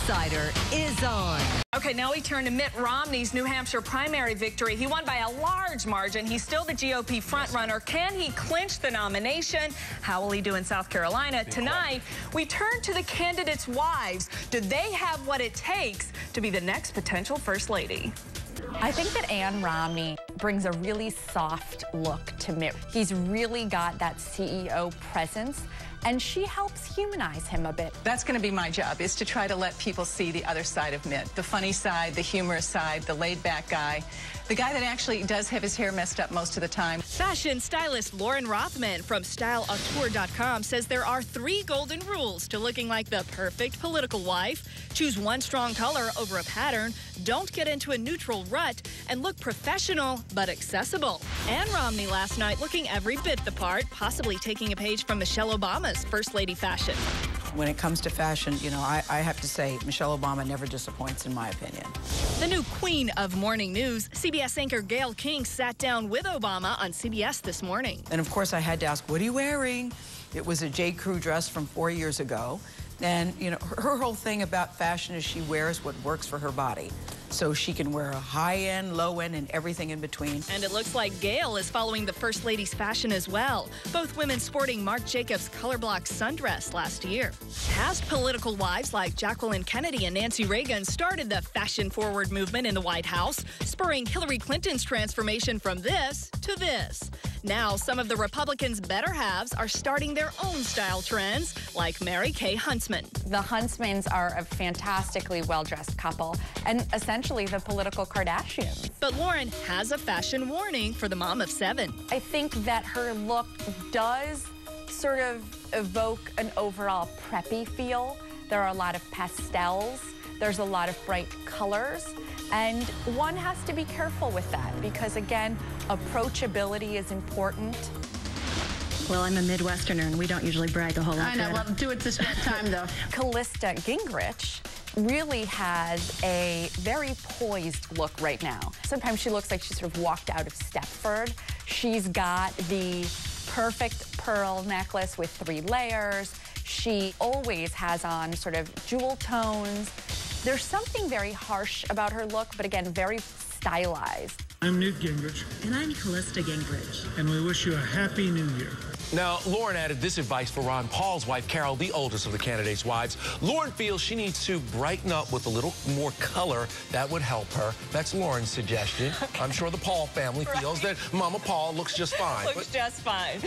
Insider is on. Okay, now we turn to Mitt Romney's New Hampshire primary victory. He won by a large margin. He's still the GOP frontrunner. Can he clinch the nomination? How will he do in South Carolina? Tonight, we turn to the candidates' wives. Do they have what it takes to be the next potential First Lady? I think that Ann Romney brings a really soft look to Mitt. He's really got that CEO presence, and she helps humanize him a bit. That's going to be my job, is to try to let people see the other side of Mitt. The funny side, the humorous side, the laid-back guy. The guy that actually does have his hair messed up most of the time. Fashion stylist Lauren Rothman from StyleAutour.com says there are 3 golden rules to looking like the perfect political wife. Choose one strong color over a pattern, don't get into a neutral rut, and look professional but accessible. Ann Romney last night looking every bit the part, possibly taking a page from Michelle Obama's First Lady fashion. When it comes to fashion, you know, I have to say Michelle Obama never disappoints, in my opinion. The new queen of morning news, CBS anchor Gayle King sat down with Obama on CBS this morning. And of course, I had to ask, what are you wearing? It was a J. Crew dress from 4 years ago. And, you know, her whole thing about fashion is she wears what works for her body. So she can wear a high-end, low-end, and everything in between. And it looks like Gayle is following the First Lady's fashion as well. Both women sporting Marc Jacobs' color block sundress last year. Past political wives like Jacqueline Kennedy and Nancy Reagan started the fashion-forward movement in the White House, spurring Hillary Clinton's transformation from this to this. Now, some of the Republicans' better halves are starting their own style trends, like Mary Kay Huntsman. The Huntsmans are a fantastically well-dressed couple, and essentially the political Kardashians. But Lauren has a fashion warning for the mom of 7. I think that her look does sort of evoke an overall preppy feel. There are a lot of pastels. There's a lot of bright colors. And one has to be careful with that because, again, approachability is important. Well, I'm a Midwesterner, and we don't usually brag a whole lot. I know. Well, do it this time, though. Callista Gingrich really has a very poised look right now. Sometimes she looks like she sort of walked out of Stepford. She's got the perfect pearl necklace with 3 layers. She always has on sort of jewel tones. There's something very harsh about her look, but again, very stylized. I'm Newt Gingrich. And I'm Callista Gingrich. And we wish you a happy new year. Now, Lauren added this advice for Ron Paul's wife, Carol, the oldest of the candidates' wives. Lauren feels she needs to brighten up with a little more color. That would help her. That's Lauren's suggestion. I'm sure the Paul family feels that Mama Paul looks just fine. Looks just fine.